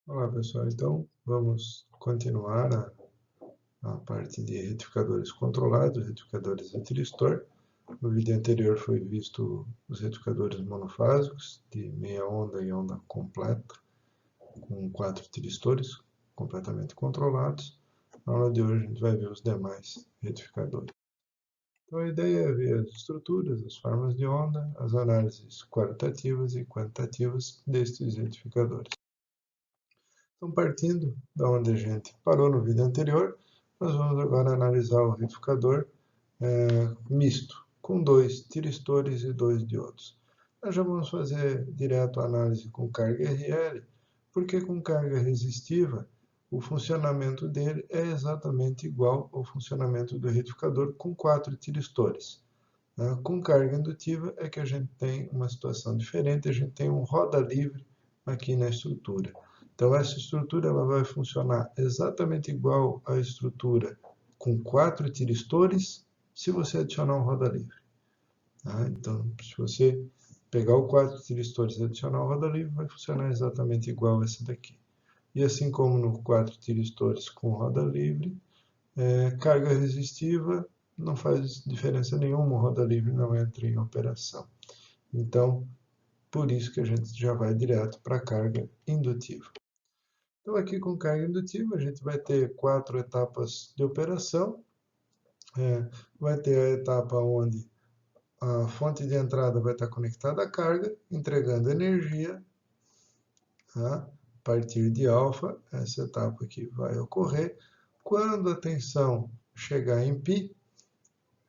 Olá pessoal, então vamos continuar a parte de retificadores controlados, retificadores de tiristor. No vídeo anterior foi visto os retificadores monofásicos de meia onda e onda completa, com 4 tiristores completamente controlados. Na aula de hoje a gente vai ver os demais retificadores. Então a ideia é ver as estruturas, as formas de onda, as análises qualitativas e quantitativas destes retificadores. Então, partindo da onde a gente parou no vídeo anterior, nós vamos agora analisar o retificador misto, com 2 tiristores e 2 diodos. Nós já vamos fazer direto a análise com carga RL, porque com carga resistiva, o funcionamento dele é exatamente igual ao funcionamento do retificador com 4 tiristores. Com carga indutiva é que a gente tem uma situação diferente, a gente tem um roda livre aqui na estrutura. Então, essa estrutura ela vai funcionar exatamente igual à estrutura com 4 tiristores, se você adicionar um roda livre. Então, se você pegar o 4 tiristores e adicionar o roda livre, vai funcionar exatamente igual a essa daqui. E assim como no 4 tiristores com roda livre, carga resistiva não faz diferença nenhuma, o roda livre não entra em operação. Então, por isso que a gente já vai direto para a carga indutiva. Então, aqui com carga indutiva, a gente vai ter 4 etapas de operação. Vai ter a etapa onde a fonte de entrada vai estar conectada à carga, entregando energia, a partir de alfa. Essa etapa aqui vai ocorrer. Quando a tensão chegar em π,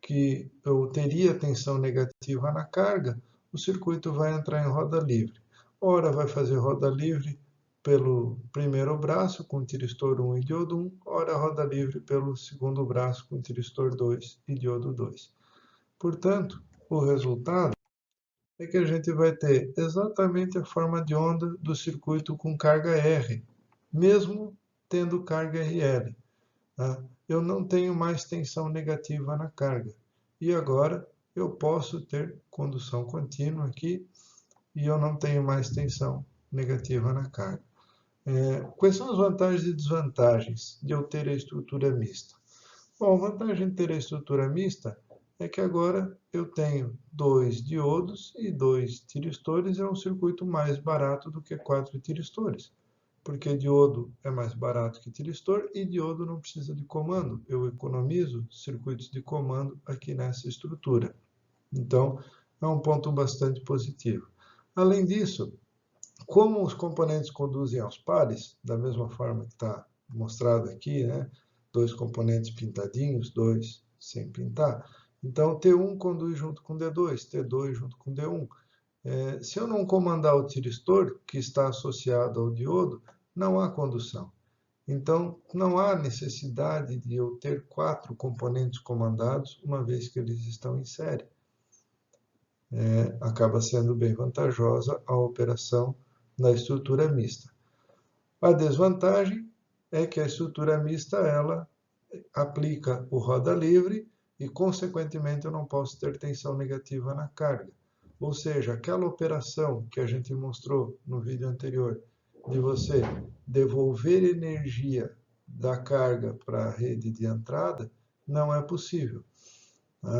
que eu teria tensão negativa na carga, o circuito vai entrar em roda livre. Ora vai fazer roda livre pelo primeiro braço com tiristor 1 e diodo 1, ora roda livre pelo segundo braço com tiristor 2 e diodo 2. Portanto, o resultado é que a gente vai ter exatamente a forma de onda do circuito com carga R, mesmo tendo carga RL. Eu não tenho mais tensão negativa na carga. E agora eu posso ter condução contínua aqui e eu não tenho mais tensão negativa na carga. Quais são as vantagens e desvantagens de eu ter a estrutura mista? Bom, a vantagem de ter a estrutura mista é que agora eu tenho 2 diodos e 2 tiristores, é um circuito mais barato do que 4 tiristores, porque diodo é mais barato que tiristor e diodo não precisa de comando. Eu economizo circuitos de comando aqui nessa estrutura. Então, é um ponto bastante positivo. Além disso, como os componentes conduzem aos pares, da mesma forma que está mostrado aqui, né? 2 componentes pintadinhos, 2 sem pintar. Então, T1 conduz junto com D2, T2 junto com D1. Se eu não comandar o tiristor, que está associado ao diodo, não há condução. Então, não há necessidade de eu ter 4 componentes comandados, uma vez que eles estão em série. Acaba sendo bem vantajosa a operação na estrutura mista. A desvantagem é que a estrutura mista ela aplica o roda livre e, consequentemente, eu não posso ter tensão negativa na carga. Ou seja, aquela operação que a gente mostrou no vídeo anterior, de você devolver energia da carga para a rede de entrada, não é possível.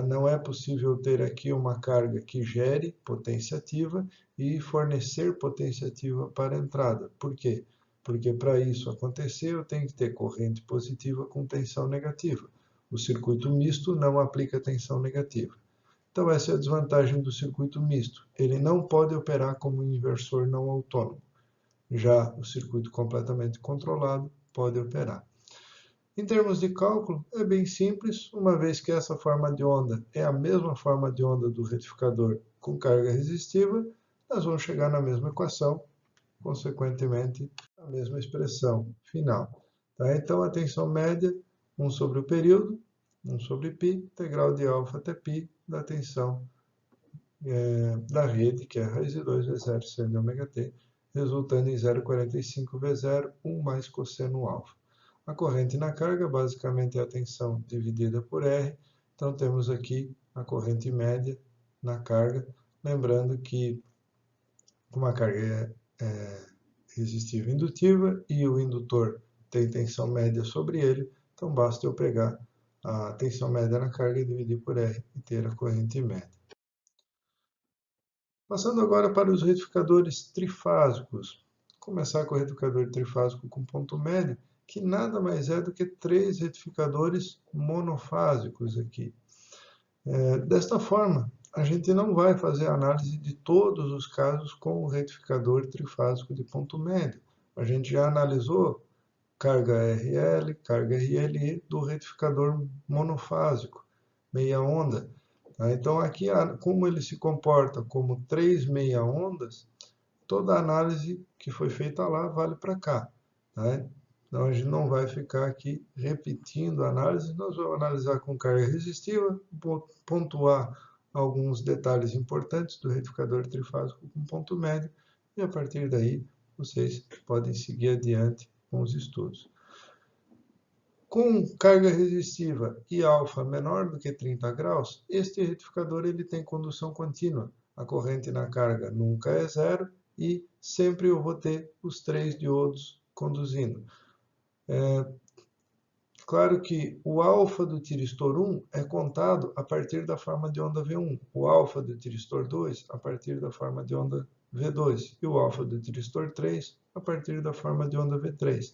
Não é possível ter aqui uma carga que gere potência ativa e fornecer potência ativa para a entrada. Por quê? Porque para isso acontecer, eu tenho que ter corrente positiva com tensão negativa. O circuito misto não aplica tensão negativa. Então, essa é a desvantagem do circuito misto. Ele não pode operar como um inversor não autônomo. Já o circuito completamente controlado pode operar. Em termos de cálculo, é bem simples, uma vez que essa forma de onda é a mesma forma de onda do retificador com carga resistiva, nós vamos chegar na mesma equação, consequentemente, a mesma expressão final. Tá? Então, a tensão média, 1 sobre o período, 1 sobre π, integral de alfa até π da tensão da rede, que é a raiz de 2 V0 seno de ômega t, resultando em 0,45 V0, 1 mais cosseno alfa. A corrente na carga, basicamente, é a tensão dividida por R. Então, temos aqui a corrente média na carga. Lembrando que, como a carga resistiva e indutiva e o indutor tem tensão média sobre ele, então basta eu pegar a tensão média na carga e dividir por R e ter a corrente média. Passando agora para os retificadores trifásicos. Vou começar com o retificador trifásico com ponto médio, que nada mais é do que 3 retificadores monofásicos aqui. Desta forma, a gente não vai fazer análise de todos os casos com o retificador trifásico de ponto médio. A gente já analisou carga RL, carga RLE do retificador monofásico, meia onda. Então, aqui, como ele se comporta como 3 meia ondas, toda a análise que foi feita lá vale para cá. Então, a gente não vai ficar aqui repetindo a análise, nós vamos analisar com carga resistiva, pontuar alguns detalhes importantes do retificador trifásico com ponto médio, e a partir daí vocês podem seguir adiante com os estudos. Com carga resistiva e alfa menor do que 30 graus, este retificador ele tem condução contínua. A corrente na carga nunca é zero e sempre eu vou ter os 3 diodos conduzindo. Claro que o alfa do tiristor 1 é contado a partir da forma de onda V1, o alfa do tiristor 2 a partir da forma de onda V2 e o alfa do tiristor 3 a partir da forma de onda V3.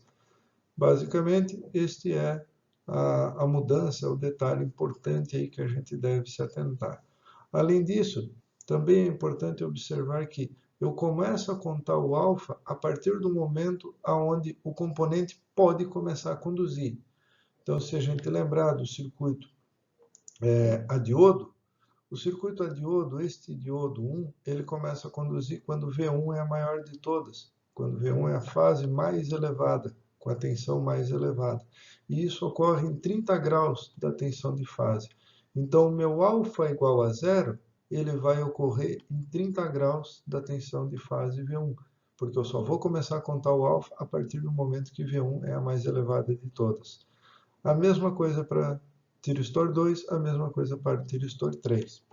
Basicamente, este é a mudança, o detalhe importante aí que a gente deve se atentar. Além disso, também é importante observar que eu começo a contar o alfa a partir do momento onde o componente pode começar a conduzir. Então, se a gente lembrar do circuito a diodo, o circuito a diodo, este diodo 1, ele começa a conduzir quando V1 é a maior de todas, quando V1 é a fase mais elevada, com a tensão mais elevada. E isso ocorre em 30 graus da tensão de fase. Então, o meu alfa igual a zero, ele vai ocorrer em 30 graus da tensão de fase V1, porque eu só vou começar a contar o alfa a partir do momento que V1 é a mais elevada de todas. A mesma coisa para tiristor 2, a mesma coisa para tiristor 3.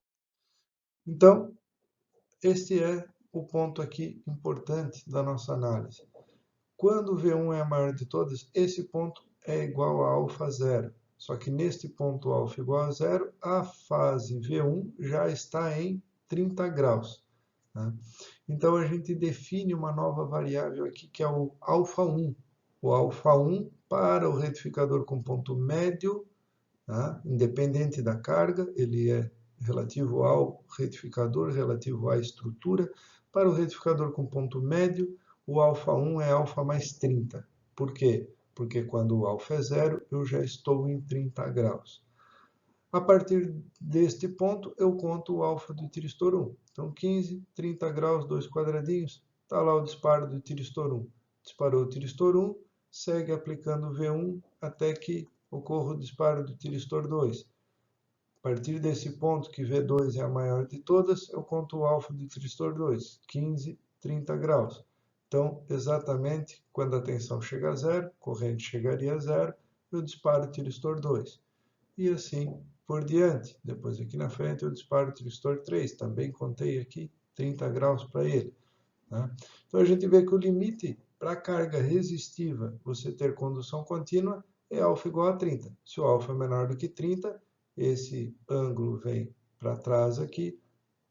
Então, este é o ponto aqui importante da nossa análise. Quando V1 é a maior de todas, esse ponto é igual a alfa zero. Só que neste ponto alfa igual a zero, a fase V1 já está em 30 graus. Então, a gente define uma nova variável aqui, que é o alfa 1. O alfa 1 para o retificador com ponto médio, independente da carga, ele é relativo ao retificador, relativo à estrutura. Para o retificador com ponto médio, o alfa 1 é alfa mais 30. Por quê? Porque quando o alfa é zero, eu já estou em 30 graus. A partir deste ponto, eu conto o alfa do tiristor 1. Então, 15, 30 graus, 2 quadradinhos, está lá o disparo do tiristor 1. Disparou o tiristor 1, segue aplicando V1 até que ocorra o disparo do tiristor 2. A partir desse ponto, que V2 é a maior de todas, eu conto o alfa do tiristor 2, 15, 30 graus. Então, exatamente quando a tensão chega a zero, corrente chegaria a zero, eu disparo o tiristor 2. E assim por diante. Depois aqui na frente eu disparo o tiristor 3, também contei aqui 30 graus para ele. Então a gente vê que o limite para a carga resistiva, você ter condução contínua, é alfa igual a 30. Se o alfa é menor do que 30, esse ângulo vem para trás aqui,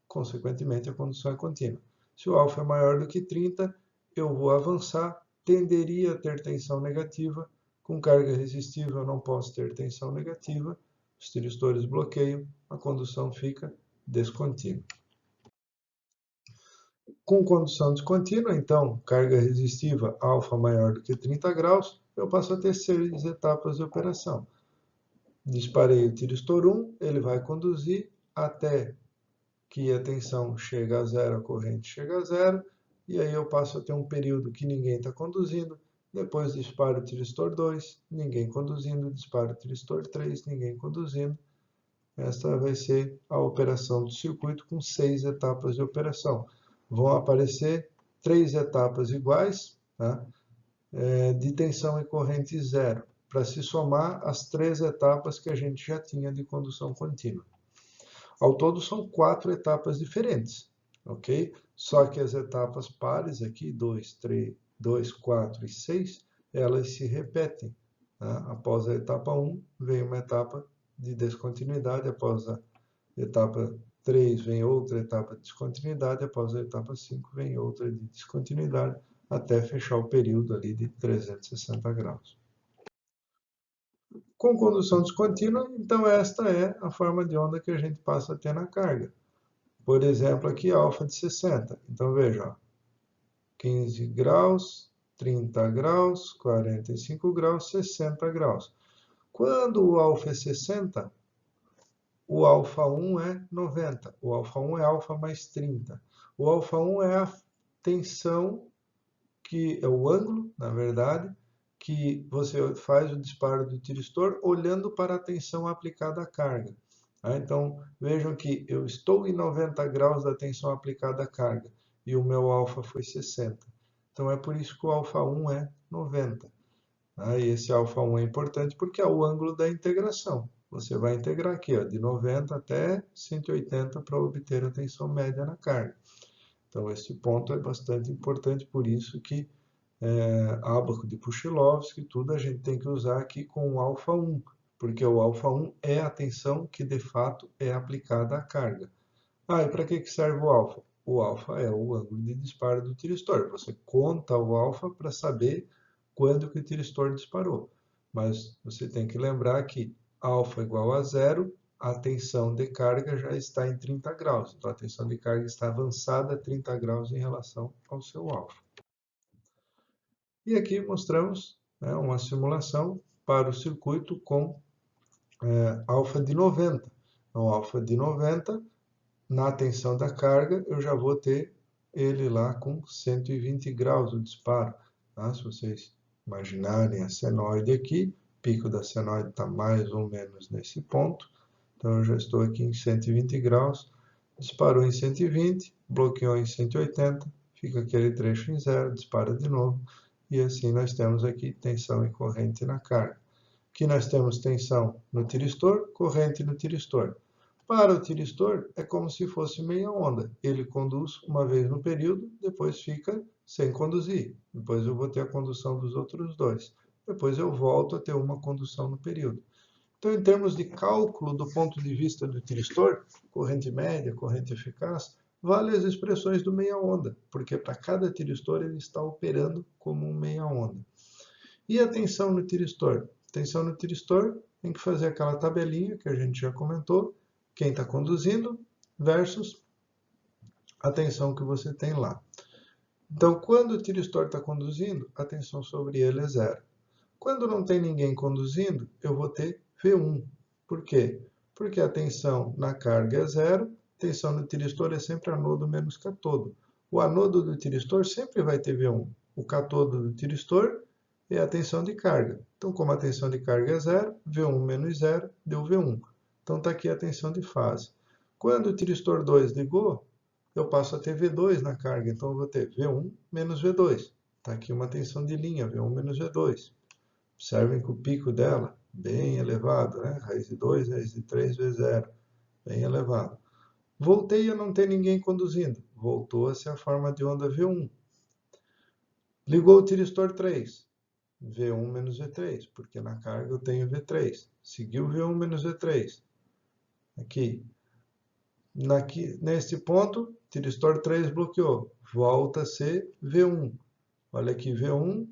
consequentemente a condução é contínua. Se o alfa é maior do que 30, eu vou avançar, tenderia a ter tensão negativa. Com carga resistiva eu não posso ter tensão negativa, os tiristores bloqueiam, a condução fica descontínua. Com condução descontínua, então, carga resistiva alfa maior do que 30 graus, eu passo a ter 6 etapas de operação. Disparei o tiristor 1, ele vai conduzir até que a tensão chega a zero, a corrente chega a zero, e aí eu passo a ter um período que ninguém está conduzindo, depois disparo o tiristor 2, ninguém conduzindo, disparo o tiristor 3, ninguém conduzindo. Esta vai ser a operação do circuito com 6 etapas de operação. Vão aparecer 3 etapas iguais, de tensão e corrente zero, para se somar as 3 etapas que a gente já tinha de condução contínua. Ao todo são 4 etapas diferentes, ok? Só que as etapas pares aqui, 2, 3, 2, 4 e 6, elas se repetem. Tá? Após a etapa 1, vem uma etapa de descontinuidade, após a etapa 3 vem outra etapa de descontinuidade, após a etapa 5 vem outra de descontinuidade, até fechar o período ali de 360 graus. Com condução descontínua, então esta é a forma de onda que a gente passa a ter na carga. Por exemplo, aqui alfa de 60. Então veja, ó, 15 graus, 30 graus, 45 graus, 60 graus. Quando o alfa é 60, o alfa 1 é 90. O alfa 1 é alfa mais 30. O alfa 1 é a tensão, que é o ângulo, na verdade, que você faz o disparo do tiristor olhando para a tensão aplicada à carga. Então, vejam que eu estou em 90 graus da tensão aplicada à carga e o meu alfa foi 60. Então, é por isso que o alfa 1 é 90. E esse alfa 1 é importante porque é o ângulo da integração. Você vai integrar aqui, ó, de 90 até 180 para obter a tensão média na carga. Então, esse ponto é bastante importante, por isso que ábaco de Puchilovski, tudo a gente tem que usar aqui com o alfa 1, porque o alfa 1 é a tensão que de fato é aplicada à carga. E para que serve o alfa? O alfa é o ângulo de disparo do tiristor. Você conta o alfa para saber quando que o tiristor disparou. Mas você tem que lembrar que alfa igual a zero, a tensão de carga já está em 30 graus. Então, a tensão de carga está avançada a 30 graus em relação ao seu alfa. E aqui mostramos uma simulação para o circuito com alfa de 90. Então, alfa de 90, na tensão da carga, eu já vou ter ele lá com 120 graus o disparo. Tá? Se vocês imaginarem a senoide aqui, o pico da senoide está mais ou menos nesse ponto. Então, eu já estou aqui em 120 graus. Disparou em 120, bloqueou em 180, fica aquele trecho em zero, dispara de novo. E assim nós temos aqui tensão e corrente na carga. Aqui nós temos tensão no tiristor, corrente no tiristor. Para o tiristor, é como se fosse meia onda. Ele conduz uma vez no período, depois fica sem conduzir. Depois eu vou ter a condução dos outros dois. Depois eu volto a ter uma condução no período. Então, em termos de cálculo do ponto de vista do tiristor, corrente média, corrente eficaz, vale as expressões do meia onda, porque para cada tiristor ele está operando como um meia onda. E a tensão no tiristor? Tensão no tiristor tem que fazer aquela tabelinha que a gente já comentou, quem está conduzindo versus a tensão que você tem lá. Então, quando o tiristor está conduzindo, a tensão sobre ele é zero. Quando não tem ninguém conduzindo, eu vou ter V1. Por quê? Porque a tensão na carga é zero, tensão no tiristor é sempre anodo menos catodo. O anodo do tiristor sempre vai ter V1. O catodo do tiristor é a tensão de carga. Então, como a tensão de carga é zero, V1 menos zero deu V1. Então, está aqui a tensão de fase. Quando o tiristor 2 ligou, eu passo a ter V2 na carga. Então, eu vou ter V1 menos V2. Está aqui uma tensão de linha, V1 menos V2. Observem que o pico dela, bem elevado, né? Raiz de 2, raiz de 3 vezes 0, bem elevado. Voltei a não ter ninguém conduzindo, voltou a ser a forma de onda V1. Ligou o tiristor 3, V1 menos V3, porque na carga eu tenho V3. Seguiu V1 menos V3. Aqui. Neste ponto, tiristor 3 bloqueou, volta a ser V1. Olha aqui, V1.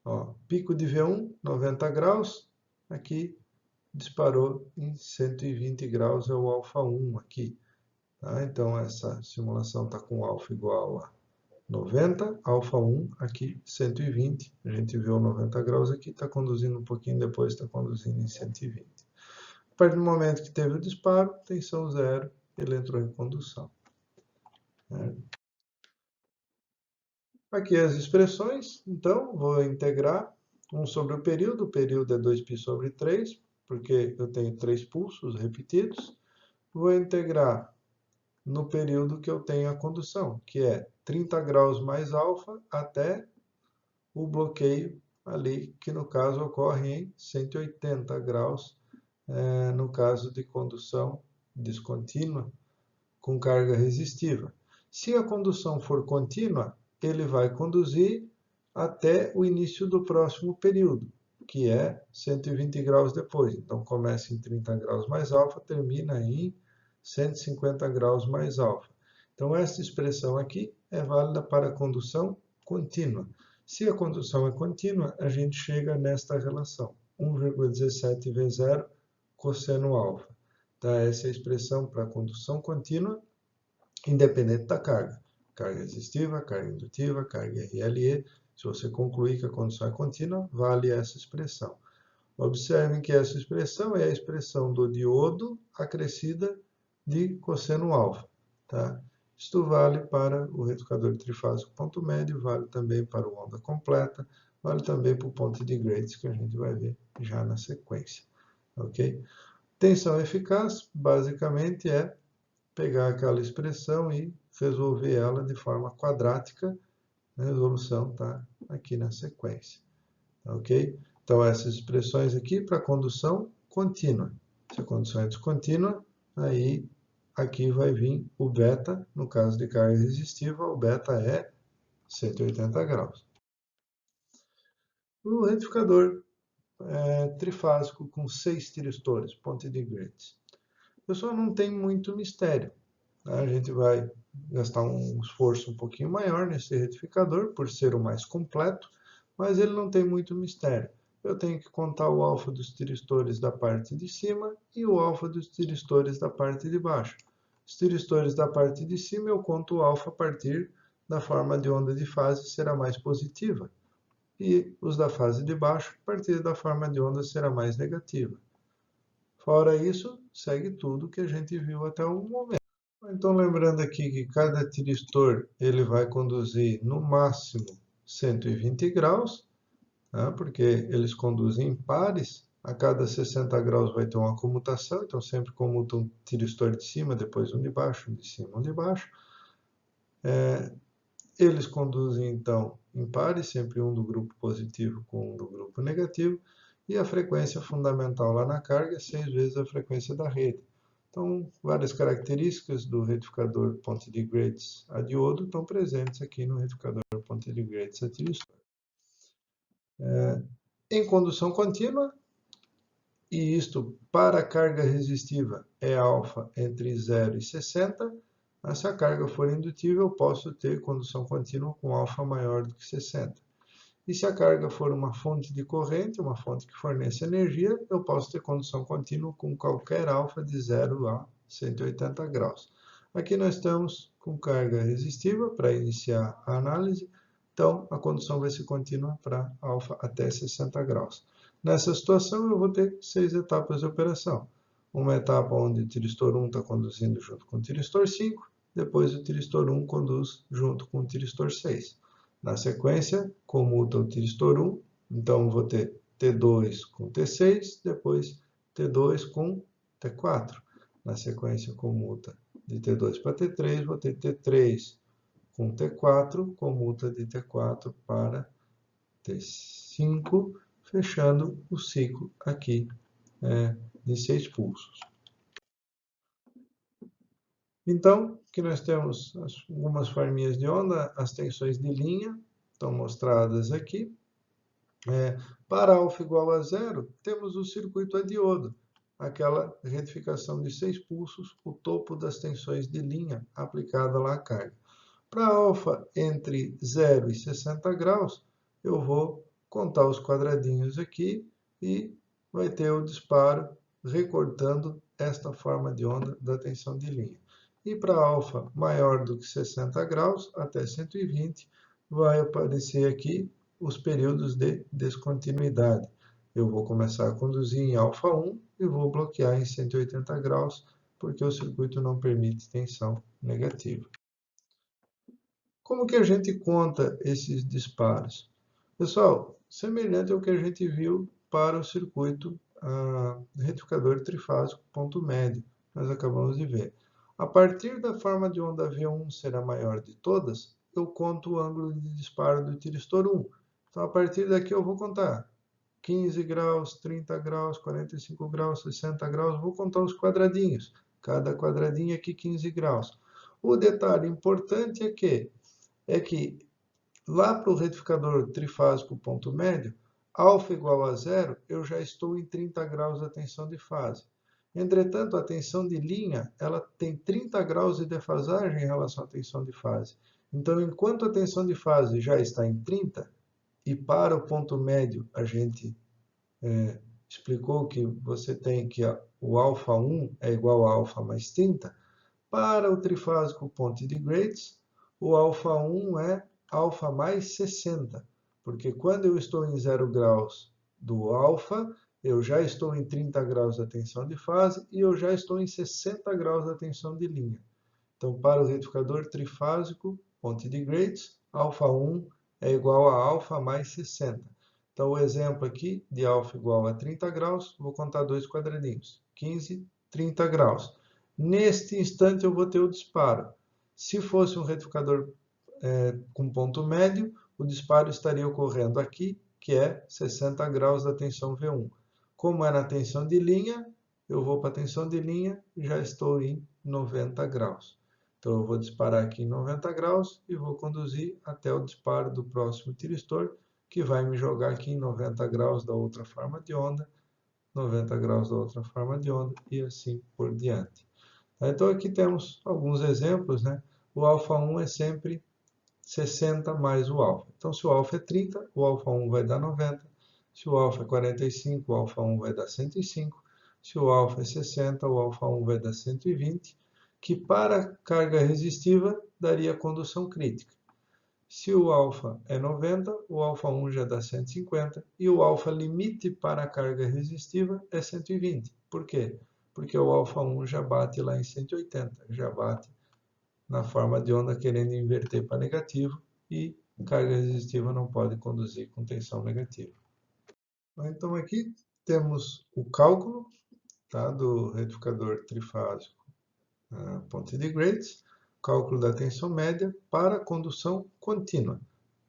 Ó, pico de V1, 90 graus, aqui disparou em 120 graus, é o alfa 1 aqui. Tá? Então, essa simulação está com alfa igual a 90, alfa 1 aqui 120. A gente viu 90 graus aqui, está conduzindo um pouquinho depois, está conduzindo em 120. A partir do momento que teve o disparo, tensão zero, ele entrou em condução. Aqui as expressões, então, vou integrar 1 sobre o período é 2π sobre 3, porque eu tenho 3 pulsos repetidos. Vou integrar no período que eu tenho a condução, que é 30 graus mais alfa até o bloqueio ali, que no caso ocorre em 180 graus, no caso de condução descontínua com carga resistiva. Se a condução for contínua, ele vai conduzir até o início do próximo período, que é 120 graus depois. Então, começa em 30 graus mais alfa, termina em 150 graus mais alfa. Então, essa expressão aqui é válida para a condução contínua. Se a condução é contínua, a gente chega nesta relação, 1,17 V0 cosseno alfa. Tá? Essa é a expressão para a condução contínua, independente da carga. Carga resistiva, carga indutiva, carga RLE. Se você concluir que a condução é contínua, vale essa expressão. Observem que essa expressão é a expressão do diodo acrescida de cosseno alfa. Tá? Isto vale para o retocador trifásico ponto médio, vale também para o onda completa, vale também para o ponto de Grates, que a gente vai ver já na sequência. Ok? Tensão eficaz, basicamente, é pegar aquela expressão e resolver ela de forma quadrática. A resolução está aqui na sequência. Ok? Então, essas expressões aqui para condução contínua. Se a condução é descontínua, aí aqui vai vir o beta, no caso de carga resistiva, o beta é 180 graus. O retificador trifásico com 6 tiristores, ponte de Grates. Pessoal, não tem muito mistério. Tá? A gente vai gastar um esforço um pouquinho maior nesse retificador, por ser o mais completo, mas ele não tem muito mistério. Eu tenho que contar o alfa dos tiristores da parte de cima e o alfa dos tiristores da parte de baixo. Os tiristores da parte de cima eu conto o alfa a partir da forma de onda de fase será mais positiva. E os da fase de baixo, a partir da forma de onda será mais negativa. Fora isso, segue tudo que a gente viu até o momento. Então, lembrando aqui que cada tiristor ele vai conduzir no máximo 120 graus, né, porque eles conduzem em pares. A cada 60 graus vai ter uma comutação, então sempre comuta um tiristor de cima, depois um de baixo, um de cima, um de baixo. Eles conduzem, então, em pares, sempre um do grupo positivo com um do grupo negativo, e a frequência fundamental lá na carga é 6 vezes a frequência da rede. Então, várias características do retificador ponte de Grates a diodo estão presentes aqui no retificador ponte de Grates a tiristor. Em condução contínua, e isto para a carga resistiva é alfa entre 0 e 60, mas se a carga for indutível, eu posso ter condução contínua com alfa maior do que 60. E se a carga for uma fonte de corrente, uma fonte que fornece energia, eu posso ter condução contínua com qualquer alfa de 0 a 180 graus. Aqui nós estamos com carga resistiva para iniciar a análise, então a condução vai ser contínua para alfa até 60 graus. Nessa situação, eu vou ter 6 etapas de operação. Uma etapa onde o tiristor 1 está conduzindo junto com o tiristor 5, depois o tiristor 1 conduz junto com o tiristor 6. Na sequência, comuta o tiristor 1, então vou ter T2 com T6, depois T2 com T4. Na sequência, comuta de T2 para T3, vou ter T3 com T4, comuta de T4 para T5, fechando o ciclo aqui de 6 pulsos. Então, aqui nós temos algumas forminhas de onda, as tensões de linha estão mostradas aqui. Para alfa igual a 0, temos o circuito a diodo, aquela retificação de 6 pulsos, o topo das tensões de linha aplicada lá à carga. Para alfa entre 0 e 60 graus, eu vou contar os quadradinhos aqui e vai ter o disparo recortando esta forma de onda da tensão de linha. E para alfa maior do que 60 graus, até 120, vai aparecer aqui os períodos de descontinuidade. Eu vou começar a conduzir em alfa 1 e vou bloquear em 180 graus, porque o circuito não permite tensão negativa. Como que a gente conta esses disparos? Pessoal, semelhante ao que a gente viu para o circuito retificador trifásico ponto médio, nós acabamos de ver. A partir da forma de onda V1 será maior de todas, eu conto o ângulo de disparo do tiristor 1. Então, a partir daqui eu vou contar 15 graus, 30 graus, 45 graus, 60 graus, vou contar os quadradinhos. Cada quadradinho aqui 15 graus. O detalhe importante é que Lá para o retificador trifásico ponto médio, alfa igual a zero, eu já estou em 30 graus da tensão de fase. Entretanto, a tensão de linha ela tem 30 graus de defasagem em relação à tensão de fase. Então, enquanto a tensão de fase já está em 30, e para o ponto médio a gente explicou que você tem que o alfa 1 é igual a alfa mais 30, para o trifásico ponto de Graetz, o alfa 1 é alfa mais 60, porque quando eu estou em 0 graus do alfa, eu já estou em 30 graus da tensão de fase e eu já estou em 60 graus da tensão de linha. Então, para o retificador trifásico, ponte de Graetz, alfa 1 é igual a alfa mais 60. Então, o exemplo aqui de alfa igual a 30 graus, vou contar dois quadradinhos, 15, 30 graus. Neste instante, eu vou ter o disparo. Se fosse um retificador com ponto médio, o disparo estaria ocorrendo aqui, que é 60 graus da tensão V1. Como é na tensão de linha, eu vou para a tensão de linha e já estou em 90 graus. Então, eu vou disparar aqui em 90 graus e vou conduzir até o disparo do próximo tiristor, que vai me jogar aqui em 90 graus da outra forma de onda, 90 graus da outra forma de onda e assim por diante. Então, aqui temos alguns exemplos, né? O alfa 1 é sempre 60 mais o alfa. Então, se o alfa é 30, o alfa 1 vai dar 90. Se o alfa é 45, o alfa 1 vai dar 105. Se o alfa é 60, o alfa 1 vai dar 120, que para carga resistiva daria condução crítica. Se o alfa é 90, o alfa 1 já dá 150 e o alfa limite para a carga resistiva é 120. Por quê? Porque o alfa 1 já bate lá em 180, já bate na forma de onda querendo inverter para negativo e carga resistiva não pode conduzir com tensão negativa. Então aqui temos o cálculo do retificador trifásico ponte de Graetz, cálculo da tensão média para condução contínua.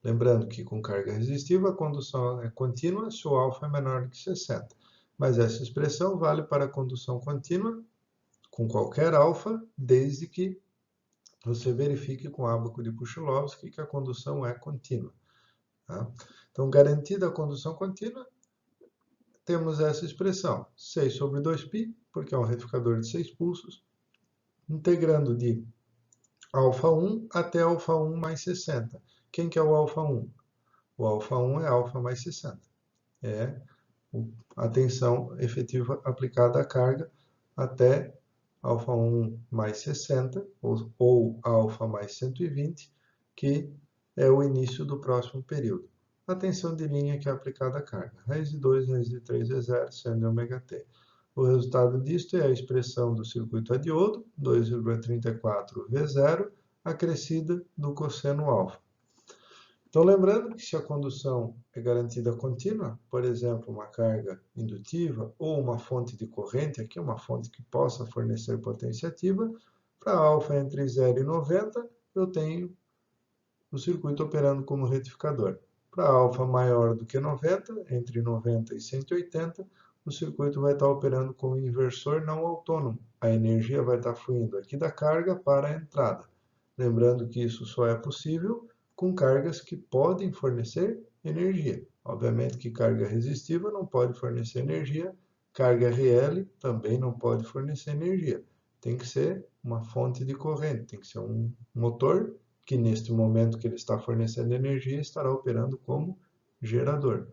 Lembrando que com carga resistiva a condução é contínua se o alfa é menor do que 60. Mas essa expressão vale para a condução contínua com qualquer alfa, desde que você verifique com o ábaco de Puchilovski que a condução é contínua. Tá? Então, garantida a condução contínua, temos essa expressão, 6 sobre 2π, porque é um retificador de 6 pulsos, integrando de alfa 1 até alfa 1 mais 60. Quem que é o alfa 1? O alfa 1 é alfa mais 60. É a tensão efetiva aplicada à carga até alfa 1 mais 60, ou alfa mais 120, que é o início do próximo período. A tensão de linha que é aplicada à carga. Raiz de 2, raiz de 3 é zero, sendo ômega-t. O resultado disto é a expressão do circuito a diodo, 2,34 V0, acrescida do cosseno alfa. Então, lembrando que se a condução é garantida contínua, por exemplo, uma carga indutiva ou uma fonte de corrente, aqui uma fonte que possa fornecer potência ativa, para alfa entre 0 e 90, eu tenho o circuito operando como retificador. Para alfa maior do que 90, entre 90 e 180, o circuito vai estar operando como inversor não autônomo. A energia vai estar fluindo aqui da carga para a entrada. Lembrando que isso só é possível com cargas que podem fornecer energia. Obviamente que carga resistiva não pode fornecer energia, carga RL também não pode fornecer energia. Tem que ser uma fonte de corrente, tem que ser um motor que neste momento que ele está fornecendo energia estará operando como gerador.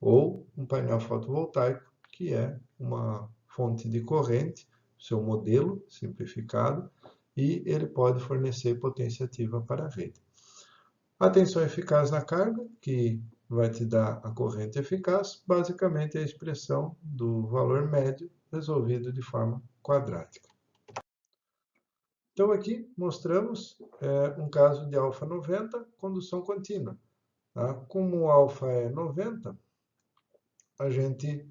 Ou um painel fotovoltaico, que é uma fonte de corrente, seu modelo simplificado, e ele pode fornecer potência ativa para a rede. A tensão eficaz na carga, que vai te dar a corrente eficaz, basicamente é a expressão do valor médio resolvido de forma quadrática. Então aqui mostramos um caso de alfa 90, condução contínua. Tá? Como o alfa é 90, a gente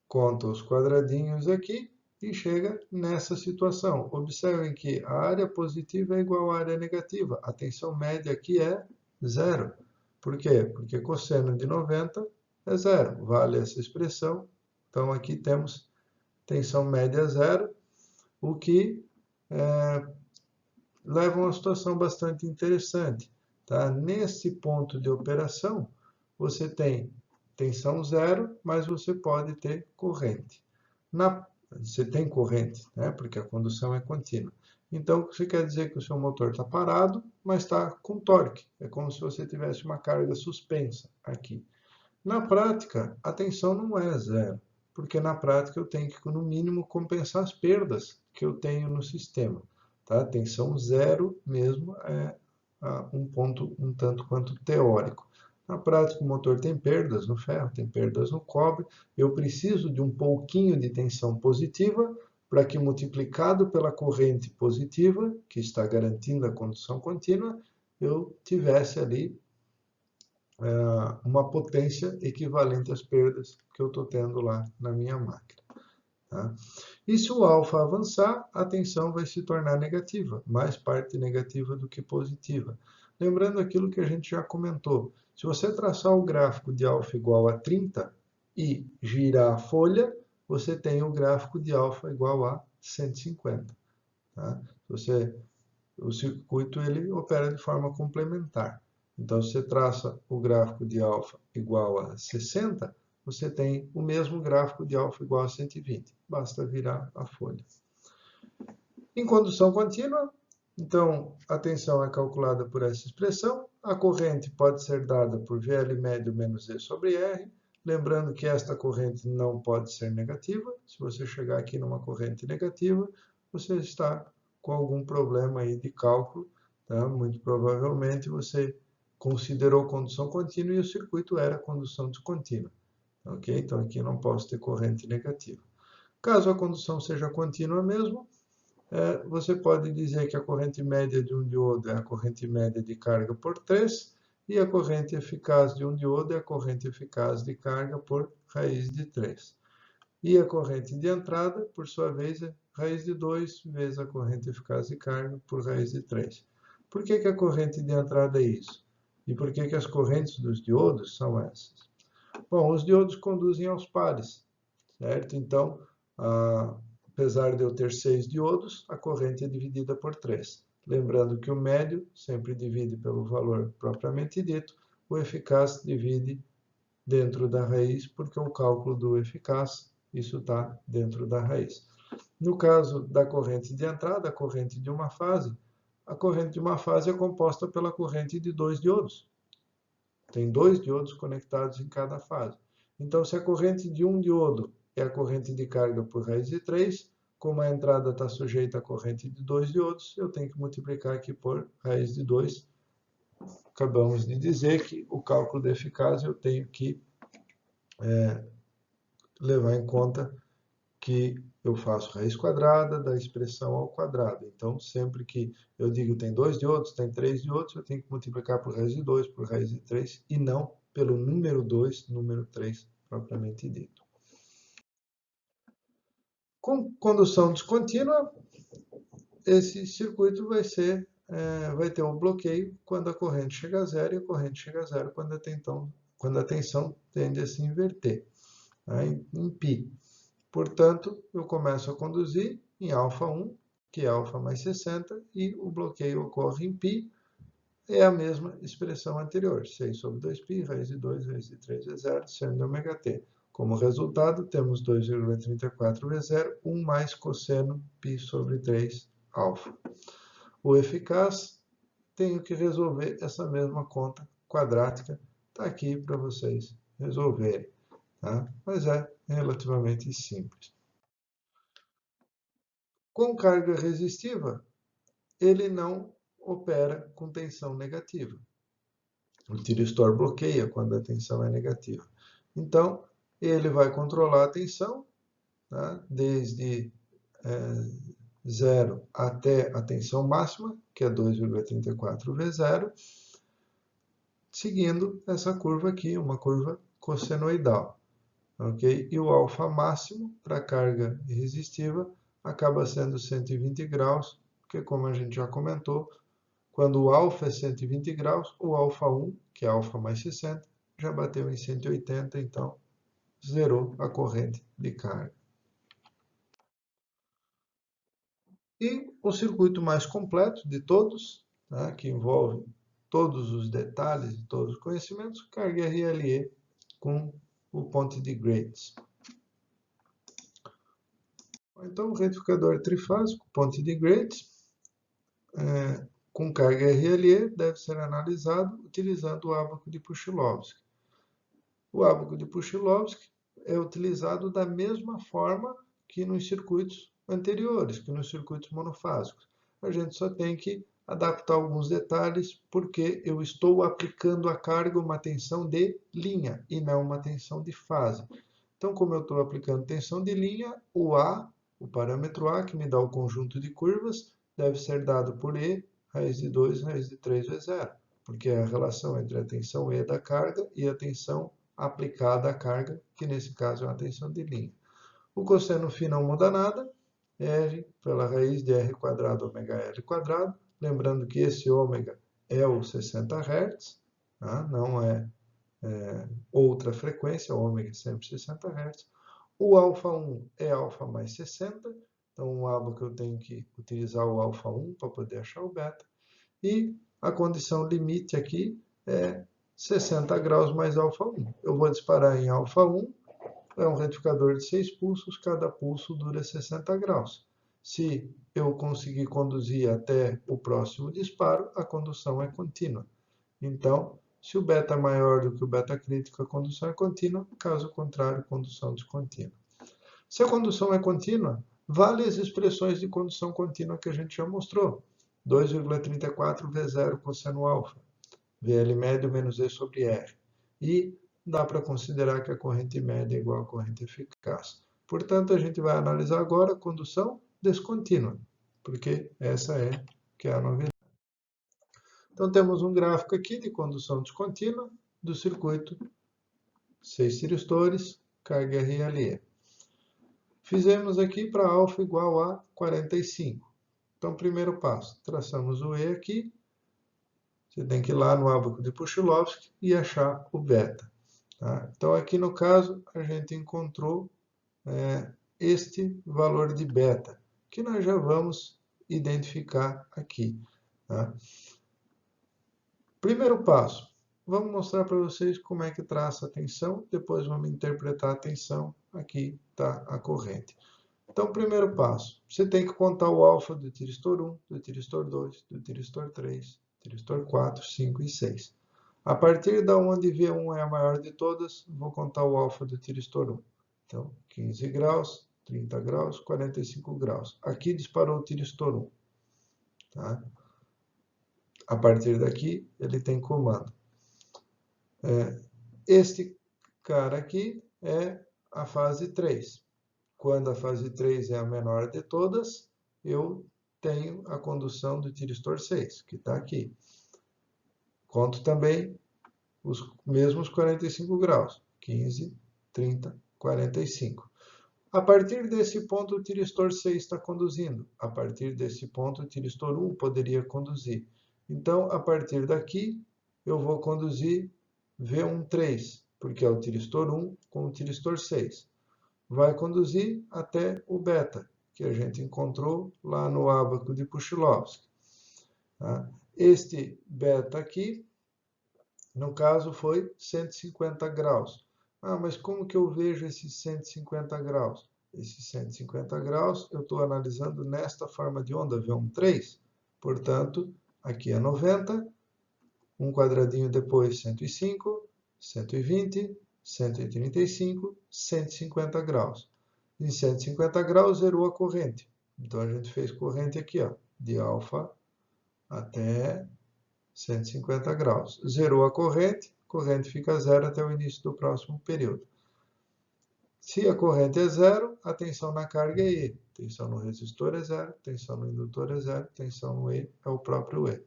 conta os quadradinhos aqui e chega nessa situação. Observem que a área positiva é igual à área negativa. A tensão média aqui é zero. Por quê? Porque cosseno de 90 é zero. Vale essa expressão. Então, aqui temos tensão média zero, o que leva a uma situação bastante interessante. Tá? Nesse ponto de operação, você tem tensão zero, mas você pode ter corrente. Você tem corrente, né? Porque a condução é contínua. Então, isso quer dizer que o seu motor está parado, mas está com torque. É como se você tivesse uma carga suspensa aqui. Na prática, a tensão não é zero, porque na prática eu tenho que, no mínimo, compensar as perdas que eu tenho no sistema. Tá? Tensão zero mesmo é um ponto um tanto quanto teórico. Na prática, o motor tem perdas no ferro, tem perdas no cobre. Eu preciso de um pouquinho de tensão positiva para que, multiplicado pela corrente positiva, que está garantindo a condução contínua, eu tivesse ali uma potência equivalente às perdas que eu estou tendo lá na minha máquina. Tá? E se o alfa avançar, a tensão vai se tornar negativa, mais parte negativa do que positiva. Lembrando aquilo que a gente já comentou, se você traçar o gráfico de alfa igual a 30 e girar a folha, você tem o gráfico de alfa igual a 150. Tá? O circuito ele opera de forma complementar. Então, se você traça o gráfico de alfa igual a 60, você tem o mesmo gráfico de alfa igual a 120. Basta virar a folha. Em condução contínua, então, a tensão é calculada por essa expressão. A corrente pode ser dada por VL médio menos E sobre R. Lembrando que esta corrente não pode ser negativa. Se você chegar aqui numa corrente negativa, você está com algum problema aí de cálculo. Tá? Muito provavelmente você considerou condução contínua e o circuito era condução descontínua. Ok? Então aqui não posso ter corrente negativa. Caso a condução seja contínua mesmo, você pode dizer que a corrente média de um diodo é a corrente média de carga por 3, e a corrente eficaz de um diodo é a corrente eficaz de carga por raiz de 3. E a corrente de entrada, por sua vez, é raiz de 2 vezes a corrente eficaz de carga por raiz de 3. Por que a corrente de entrada é isso? E por que as correntes dos diodos são essas? Bom, os diodos conduzem aos pares, certo? Então, apesar de eu ter 6 diodos, a corrente é dividida por 3. Lembrando que o médio sempre divide pelo valor propriamente dito, o eficaz divide dentro da raiz, porque o cálculo do eficaz, isso está dentro da raiz. No caso da corrente de entrada, a corrente de uma fase, a corrente de uma fase é composta pela corrente de 2 diodos. Tem 2 diodos conectados em cada fase. Então, se a corrente de um diodo é a corrente de carga por raiz de 3, como a entrada está sujeita à corrente de 2 diodos, eu tenho que multiplicar aqui por raiz de 2. Acabamos de dizer que o cálculo da eficácia eu tenho que levar em conta que eu faço raiz quadrada da expressão ao quadrado. Então, sempre que eu digo tem 2 diodos, tem 3 diodos, eu tenho que multiplicar por raiz de 2, por raiz de 3, e não pelo número 2, número 3, propriamente dito. Com condução descontínua, esse circuito vai ter um bloqueio quando a corrente chega a zero, e a corrente chega a zero quando a tensão tende a se inverter, né, em π. Portanto, eu começo a conduzir em α1, que é α mais 60, e o bloqueio ocorre em π, é a mesma expressão anterior, 6 sobre 2π, raiz de 2, raiz de 3 é zero, sendo ωt. Como resultado, temos 2,34 vezes 0, 1 mais cosseno π sobre 3 alfa. O eficaz, tenho que resolver essa mesma conta quadrática, está aqui para vocês resolverem. Tá? Mas é relativamente simples. Com carga resistiva, ele não opera com tensão negativa. O tiristor bloqueia quando a tensão é negativa. Então, ele vai controlar a tensão, tá? Desde 0 até a tensão máxima, que é 2,34 V0, seguindo essa curva aqui, uma curva cossenoidal. Okay? E o alfa máximo para carga resistiva acaba sendo 120 graus, porque como a gente já comentou, quando o alfa é 120 graus, o alfa 1, que é alfa mais 60, já bateu em 180, então zerou a corrente de carga. E o circuito mais completo de todos, né, que envolve todos os detalhes e todos os conhecimentos, carga RLE com o ponte de grades. Então, o retificador trifásico, ponte de grades, com carga RLE, deve ser analisado utilizando o ábaco de Puchilovsky. O ábaco de Puchilovsky é utilizado da mesma forma que nos circuitos anteriores, que nos circuitos monofásicos. A gente só tem que adaptar alguns detalhes, porque eu estou aplicando a carga uma tensão de linha e não uma tensão de fase. Então, como eu estou aplicando tensão de linha, o A, o parâmetro A, que me dá o conjunto de curvas, deve ser dado por E, raiz de 2, raiz de 3 vezes 0, porque é a relação entre a tensão E da carga e a tensão aplicada à carga, que nesse caso é uma tensão de linha. O cosseno φ não muda nada, R pela raiz de R quadrado ômega L quadrado, lembrando que esse ômega é o 60 Hz, tá? Não é outra frequência, ômega é sempre 60 Hz. O alfa1 é alfa mais 60, então o ábaco eu tenho que utilizar o alfa1 para poder achar o beta. E a condição limite aqui é 60 graus mais alfa1. Eu vou disparar em alfa1, é um retificador de 6 pulsos, cada pulso dura 60 graus. Se eu conseguir conduzir até o próximo disparo, a condução é contínua. Então, se o beta é maior do que o beta crítico, a condução é contínua, caso contrário, condução descontínua. Se a condução é contínua, vale as expressões de condução contínua que a gente já mostrou. 2,34 V0 cosseno alfa, VL médio menos E sobre R. E dá para considerar que a corrente média é igual à corrente eficaz. Portanto, a gente vai analisar agora a condução descontínua, porque essa é que é a novidade. Então, temos um gráfico aqui de condução descontínua do circuito 6 tiristores, carga RLE. Fizemos aqui para alfa igual a 45. Então, primeiro passo, traçamos o E aqui. Você tem que ir lá no ábaco de Puchilovsky e achar o beta. Tá? Então, aqui no caso, a gente encontrou este valor de beta, que nós já vamos identificar aqui. Tá? Primeiro passo, vamos mostrar para vocês como é que traça a tensão, depois vamos interpretar a tensão, aqui está a corrente. Então, primeiro passo, você tem que contar o alfa do tiristor 1, do tiristor 2, do tiristor 3, tiristor 4, 5 e 6. A partir da onde V1 é a maior de todas, vou contar o alfa do tiristor 1. Então, 15 graus, 30 graus, 45 graus. Aqui disparou o tiristor 1. Tá? A partir daqui, ele tem comando. Este cara aqui é a fase 3. Quando a fase 3 é a menor de todas, eu tenho a condução do tiristor 6, que está aqui. Conto também os mesmos 45 graus, 15, 30, 45. A partir desse ponto, o tiristor 6 está conduzindo. A partir desse ponto, o tiristor 1 poderia conduzir. Então, a partir daqui, eu vou conduzir V13, porque é o tiristor 1 com o tiristor 6. Vai conduzir até o beta, que a gente encontrou lá no ábaco de Puchilovsky. Tá? Este beta aqui, no caso, foi 150 graus. Ah, mas como que eu vejo esses 150 graus? Esses 150 graus eu estou analisando nesta forma de onda, V13. Portanto, aqui é 90, um quadradinho depois 105, 120, 135, 150 graus. Em 150 graus, zerou a corrente. Então, a gente fez corrente aqui, ó, de alfa até 150 graus. Zerou a corrente fica zero até o início do próximo período. Se a corrente é zero, a tensão na carga é E. Tensão no resistor é zero, tensão no indutor é zero, tensão no E é o próprio E.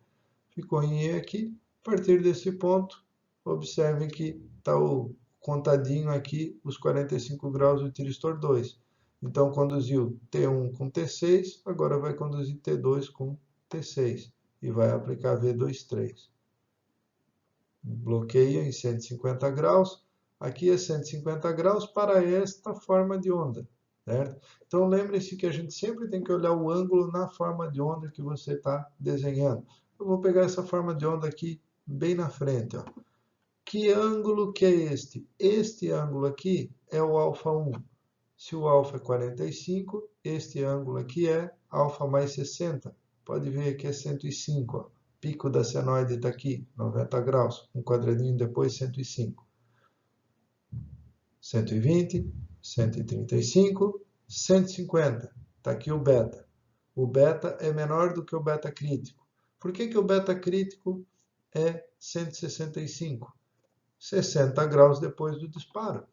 Ficou em E aqui. A partir desse ponto, observem que está o contadinho aqui, os 45 graus do tiristor 2. Então, conduziu T1 com T6, agora vai conduzir T2 com T6 e vai aplicar V23. Bloqueia em 150 graus. Aqui é 150 graus para esta forma de onda. Certo? Então, lembre-se que a gente sempre tem que olhar o ângulo na forma de onda que você está desenhando. Eu vou pegar essa forma de onda aqui bem na frente, ó. Que ângulo que é este? Este ângulo aqui é o α1. Se o alfa é 45, este ângulo aqui é alfa mais 60. Pode ver que é 105. Ó. Pico da senoide está aqui, 90 graus. Um quadradinho depois, 105. 120, 135, 150. Está aqui o beta. O beta é menor do que o beta crítico. Por que o beta crítico é 165? 60 graus depois do disparo.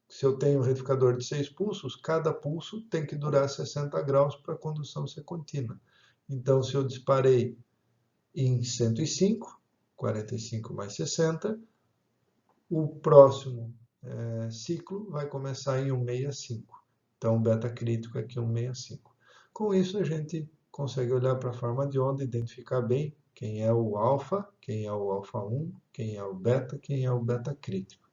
Se eu tenho um retificador de 6 pulsos, cada pulso tem que durar 60 graus para a condução ser contínua. Então, se eu disparei em 105, 45 mais 60, o próximo ciclo vai começar em 165. Então, o beta crítico aqui é 165. Com isso, a gente consegue olhar para a forma de onda, identificar bem quem é o alfa, quem é o alfa1, quem é o beta, quem é o beta crítico.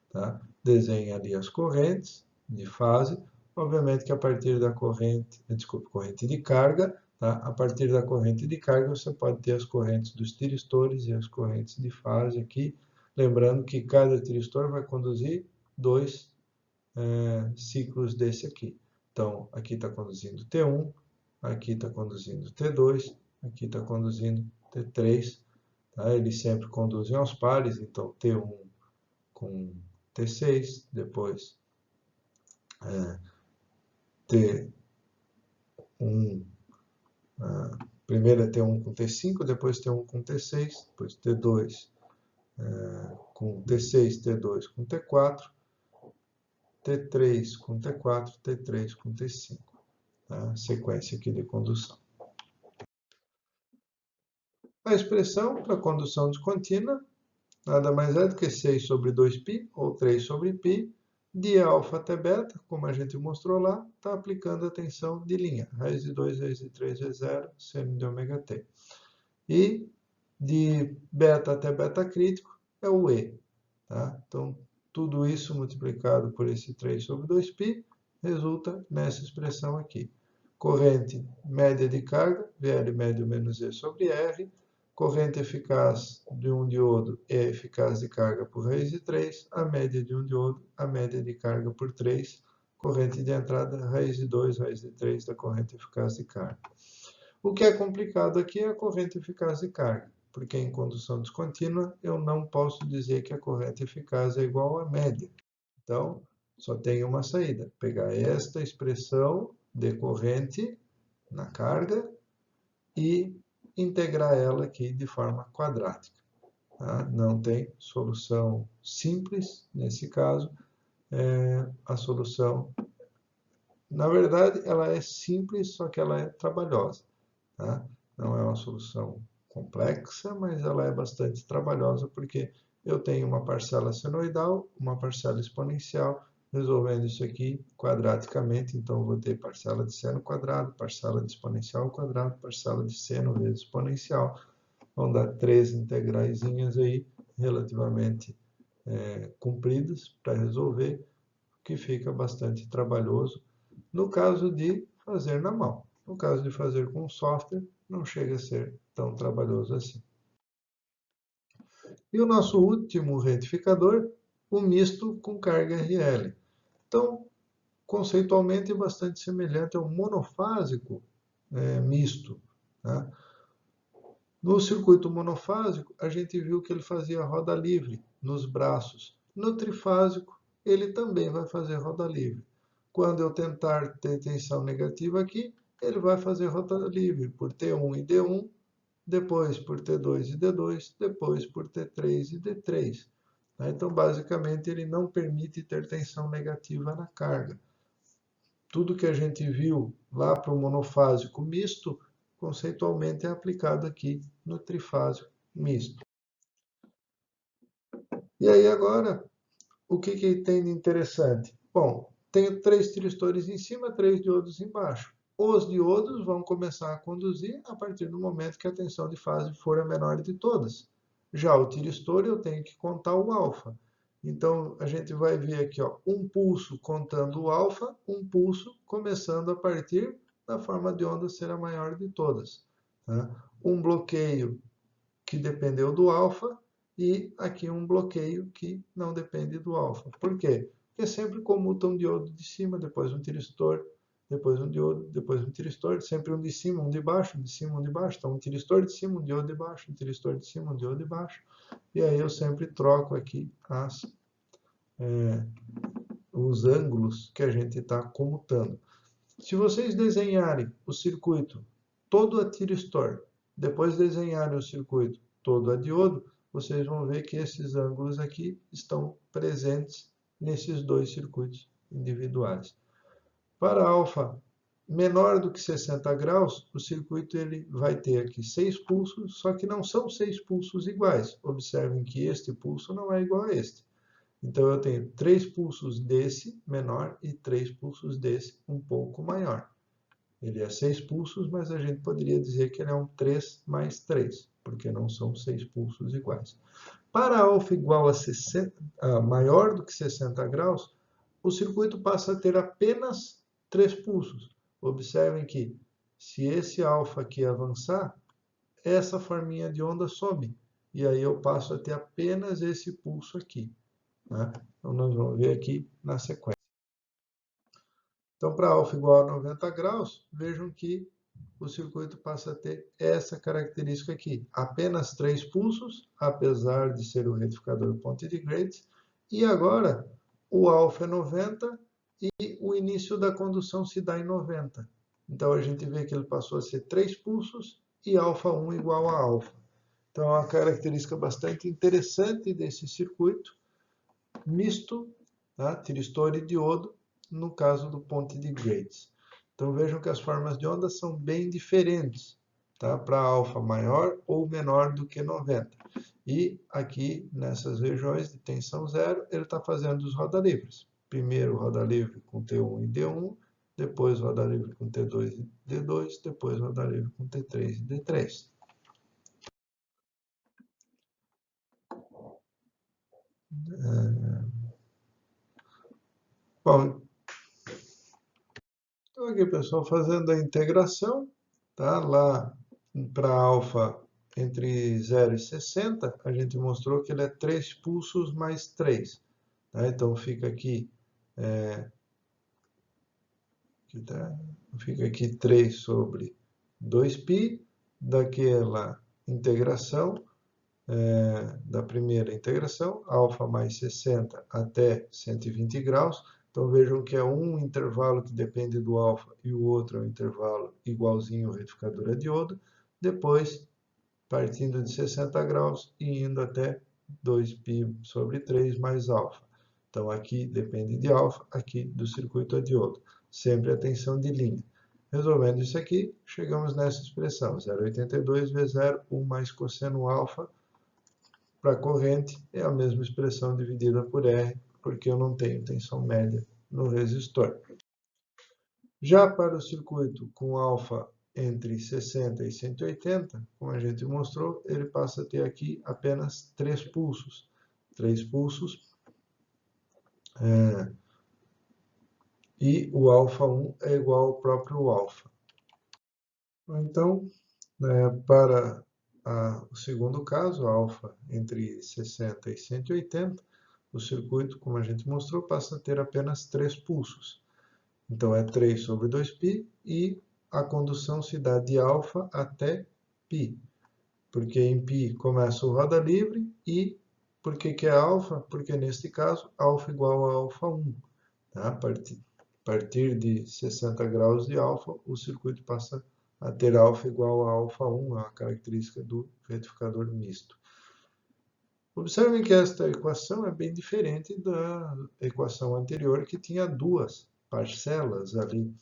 Tá? Desenha ali as correntes de fase. Obviamente que a partir da corrente de carga, tá? A partir da corrente de carga você pode ter as correntes dos tiristores e as correntes de fase aqui. Lembrando que cada tiristor vai conduzir 2 ciclos desse aqui. Então, aqui está conduzindo T1, aqui está conduzindo T2, aqui está conduzindo T3. Tá? Eles sempre conduzem aos pares, então T1 com T6, depois T1, primeiro é T1 com T5, depois T1 com T6, depois T2 com T6, T2 com T4, T3 com T4, T3 com T5. Tá? Sequência aqui de condução. A expressão para condução descontínua nada mais é do que 6 sobre 2π, ou 3 sobre π, de alfa até beta, como a gente mostrou lá, está aplicando a tensão de linha. Raiz de 2 vezes de 3 vezes 0, seno de ômega t. E de beta até beta crítico é o E. Tá? Então, tudo isso multiplicado por esse 3 sobre 2π resulta nessa expressão aqui. Corrente média de carga, VL médio menos E sobre R. Corrente eficaz de um diodo é eficaz de carga por raiz de 3. A média de um diodo, a média de carga por 3. Corrente de entrada, raiz de 2, raiz de 3 da corrente eficaz de carga. O que é complicado aqui é a corrente eficaz de carga, porque em condução descontínua eu não posso dizer que a corrente eficaz é igual à média. Então, só tem uma saída, pegar esta expressão de corrente na carga e integrar ela aqui de forma quadrática. Tá? Não tem solução simples nesse caso. A solução, na verdade, ela é simples, só que ela é trabalhosa. Tá? Não é uma solução complexa, mas ela é bastante trabalhosa, porque eu tenho uma parcela senoidal, uma parcela exponencial, resolvendo isso aqui quadraticamente, então eu vou ter parcela de seno quadrado, parcela de exponencial ao quadrado, parcela de seno vezes exponencial. Vão dar 3 integraizinhas aí, relativamente compridas, para resolver, que fica bastante trabalhoso, no caso de fazer na mão. No caso de fazer com software, não chega a ser tão trabalhoso assim. E o nosso último retificador, o misto com carga RL. Então, conceitualmente, é bastante semelhante ao monofásico misto. Tá? No circuito monofásico, a gente viu que ele fazia roda livre nos braços. No trifásico, ele também vai fazer roda livre. Quando eu tentar ter tensão negativa aqui, ele vai fazer roda livre por T1 e D1, depois por T2 e D2, depois por T3 e D3. Então, basicamente, ele não permite ter tensão negativa na carga. Tudo que a gente viu lá para o monofásico misto, conceitualmente é aplicado aqui no trifásico misto. E aí agora, o que tem de interessante? Bom, tenho 3 tiristores em cima, 3 diodos embaixo. Os diodos vão começar a conduzir a partir do momento que a tensão de fase for a menor de todas. Já o tiristor eu tenho que contar o alfa. Então, a gente vai ver aqui, ó, um pulso contando o alfa, um pulso começando a partir da forma de onda ser a maior de todas. Tá? Um bloqueio que dependeu do alfa, e aqui um bloqueio que não depende do alfa. Por quê? Porque sempre comuta um diodo de cima, depois um tiristor, depois um diodo, depois um tiristor, sempre um de cima, um de baixo, um de cima, um de baixo. Então, um tiristor de cima, um diodo de baixo, um tiristor de cima, um diodo de baixo. E aí eu sempre troco aqui os ângulos que a gente está comutando. Se vocês desenharem o circuito todo a tiristor, depois desenharem o circuito todo a diodo, vocês vão ver que esses ângulos aqui estão presentes nesses dois circuitos individuais. Para alfa menor do que 60 graus, o circuito ele vai ter aqui 6 pulsos, só que não são 6 pulsos iguais. Observem que este pulso não é igual a este. Então, eu tenho 3 pulsos desse menor e 3 pulsos desse um pouco maior. Ele é 6 pulsos, mas a gente poderia dizer que ele é um 3 mais 3, porque não são 6 pulsos iguais. Para alfa igual a maior do que 60 graus, o circuito passa a ter apenas 3 pulsos. Observem que, se esse alfa aqui avançar, essa forminha de onda sobe. E aí eu passo a ter apenas esse pulso aqui. Né? Então, nós vamos ver aqui na sequência. Então, para alfa igual a 90 graus, vejam que o circuito passa a ter essa característica aqui. Apenas 3 pulsos, apesar de ser o retificador Ponte-de-Grade. E agora, o alfa é 90 e o início da condução se dá em 90. Então, a gente vê que ele passou a ser 3 pulsos e alfa 1 igual a alfa. Então, é uma característica bastante interessante desse circuito misto, tá? Tiristor e diodo, no caso do Ponte-de-Grade. Então vejam que as formas de onda são bem diferentes, tá? Para alfa maior ou menor do que 90. E aqui, nessas regiões de tensão zero, ele está fazendo os roda livres. Primeiro roda livre com T1 e D1, depois roda livre com T2 e D2, depois roda livre com T3 e D3. Bom, então aqui, pessoal, fazendo a integração, tá? Lá para alfa entre 0 e 60, a gente mostrou que ele é 3 pulsos mais 3. Tá? Então fica aqui, fica aqui 3 sobre 2π, daquela integração, da primeira integração, alfa mais 60 até 120 graus. Então vejam que é um intervalo que depende do alfa e o outro é um intervalo igualzinho ao retificador a diodo. Depois, partindo de 60 graus e indo até 2π sobre 3 mais alfa. Então aqui depende de alfa, aqui do circuito a diodo. Sempre a tensão de linha. Resolvendo isso aqui, chegamos nessa expressão, 0,82 V0, 1 mais cosseno alfa. Para a corrente, é a mesma expressão dividida por R, porque eu não tenho tensão média no resistor. Já para o circuito com alfa entre 60 e 180, como a gente mostrou, ele passa a ter aqui apenas 3 pulsos. 3 pulsos. E o alfa 1 é igual ao próprio alfa. Então, para o segundo caso, alfa entre 60 e 180, o circuito, como a gente mostrou, passa a ter apenas 3 pulsos. Então, é 3 sobre 2π e a condução se dá de alfa até π. Porque em π começa o roda livre e por que é alfa? Porque neste caso, alfa igual a alfa 1. Tá? A partir de 60 graus de alfa, o circuito passa a ter alfa igual a alfa 1, a característica do retificador misto. Observem que esta equação é bem diferente da equação anterior, que tinha duas parcelas ali.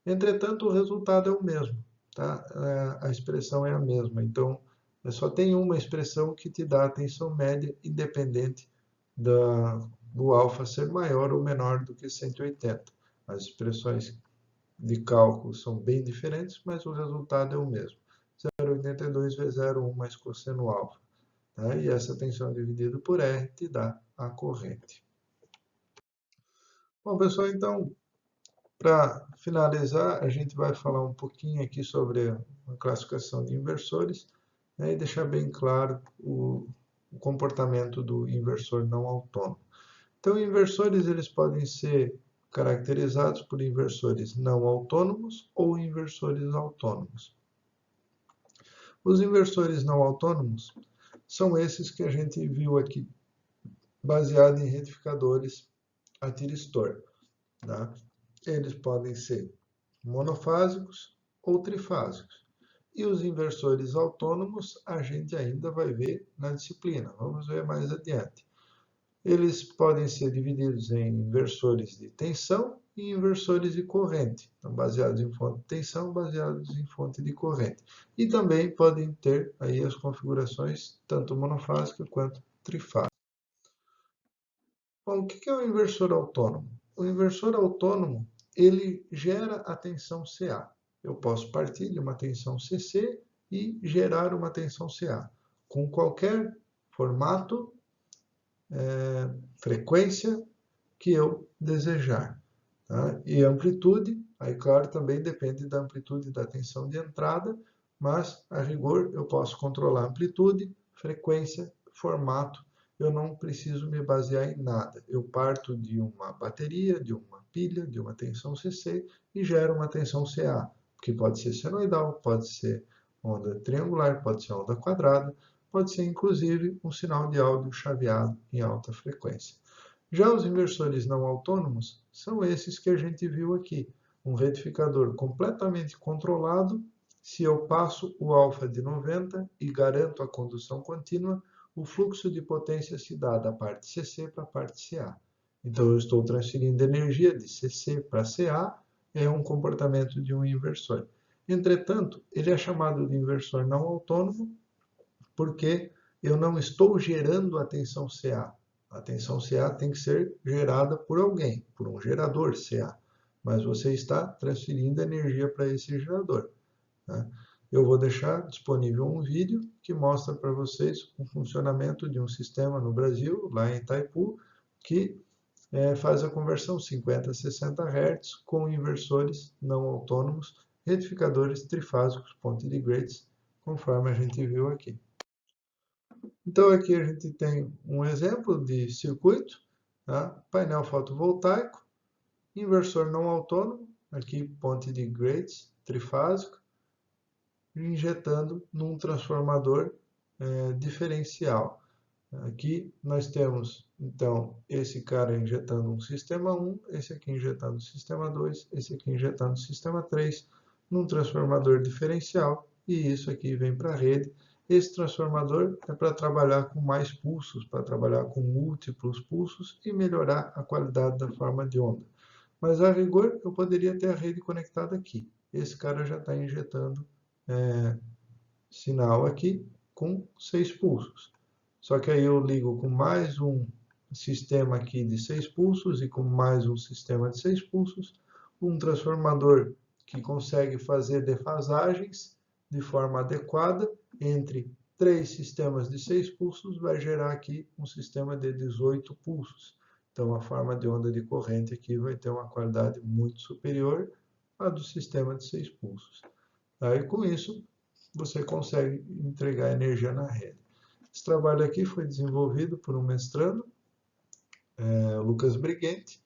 Entretanto, o resultado é o mesmo, tá? A expressão é a mesma. Então, só tem uma expressão que te dá a tensão média, independente do alfa ser maior ou menor do que 180. As expressões de cálculo são bem diferentes, mas o resultado é o mesmo. 0,82 V0, 1 mais cosseno alfa. Tá? E essa tensão dividida por R te dá a corrente. Bom, pessoal, então, para finalizar, a gente vai falar um pouquinho aqui sobre a classificação de inversores. né, e deixar bem claro o comportamento do inversor não autônomo. Então, inversores eles podem ser caracterizados por inversores não autônomos ou inversores autônomos. Os inversores não autônomos são esses que a gente viu aqui, baseado em retificadores a tiristor. Tá? Eles podem ser monofásicos ou trifásicos. E os inversores autônomos a gente ainda vai ver na disciplina, vamos ver mais adiante. Eles podem ser divididos em inversores de tensão e inversores de corrente, então baseados em fonte de tensão, baseados em fonte de corrente. E também podem ter aí as configurações tanto monofásica quanto trifásica. Bom, o que é um inversor autônomo? O inversor autônomo, ele gera a tensão CA. Eu posso partir de uma tensão CC e gerar uma tensão CA, com qualquer formato, frequência que eu desejar. Tá? E amplitude, aí claro, também depende da amplitude da tensão de entrada, mas a rigor eu posso controlar amplitude, frequência, formato, eu não preciso me basear em nada. Eu parto de uma bateria, de uma pilha, de uma tensão CC e gero uma tensão CA, que pode ser senoidal, pode ser onda triangular, pode ser onda quadrada, pode ser inclusive um sinal de áudio chaveado em alta frequência. Já os inversores não autônomos são esses que a gente viu aqui. Um retificador completamente controlado, se eu passo o alfa de 90 e garanto a condução contínua, o fluxo de potência se dá da parte CC para a parte CA. Então, eu estou transferindo energia de CC para CA, é um comportamento de um inversor. Entretanto, ele é chamado de inversor não autônomo porque eu não estou gerando a tensão CA. A tensão CA tem que ser gerada por alguém, por um gerador CA. Mas você está transferindo energia para esse gerador. Né? Eu vou deixar disponível um vídeo que mostra para vocês o funcionamento de um sistema no Brasil, lá em Itaipu, que faz a conversão 50 a 60 Hz com inversores não autônomos, retificadores trifásicos ponte de Grates, conforme a gente viu aqui. Então, aqui a gente tem um exemplo de circuito, tá? Painel fotovoltaico, inversor não autônomo, aqui ponte de Grates, trifásico, injetando num transformador diferencial. Aqui nós temos, então, esse cara injetando um sistema 1, esse aqui injetando sistema 2, esse aqui injetando sistema 3, num transformador diferencial, e isso aqui vem para a rede. Esse transformador é para trabalhar com mais pulsos, para trabalhar com múltiplos pulsos e melhorar a qualidade da forma de onda. Mas, a rigor, eu poderia ter a rede conectada aqui. Esse cara já está injetando sinal aqui com 6 pulsos. Só que aí eu ligo com mais um sistema aqui de 6 pulsos e com mais um sistema de 6 pulsos, um transformador que consegue fazer defasagens de forma adequada entre 3 sistemas de 6 pulsos, vai gerar aqui um sistema de 18 pulsos. Então, a forma de onda de corrente aqui vai ter uma qualidade muito superior à do sistema de 6 pulsos. Aí, com isso, você consegue entregar energia na rede. Esse trabalho aqui foi desenvolvido por um mestrando, Lucas Briguente,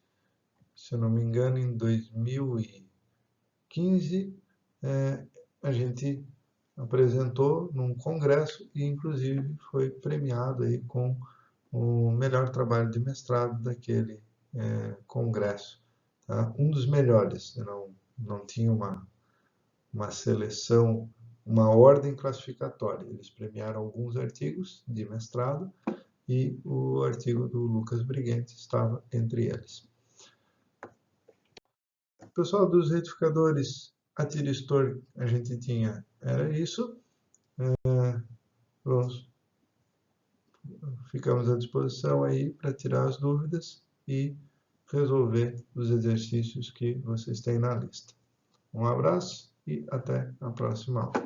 se eu não me engano, em 2015, a gente apresentou num congresso e, inclusive, foi premiado aí com o melhor trabalho de mestrado daquele congresso. Tá? Um dos melhores, não tinha uma seleção, uma ordem classificatória. Eles premiaram alguns artigos de mestrado e o artigo do Lucas Briguente estava entre eles. Pessoal, dos retificadores a tiristor, a gente tinha, era isso. Ficamos à disposição aí para tirar as dúvidas e resolver os exercícios que vocês têm na lista. Um abraço e até a próxima aula.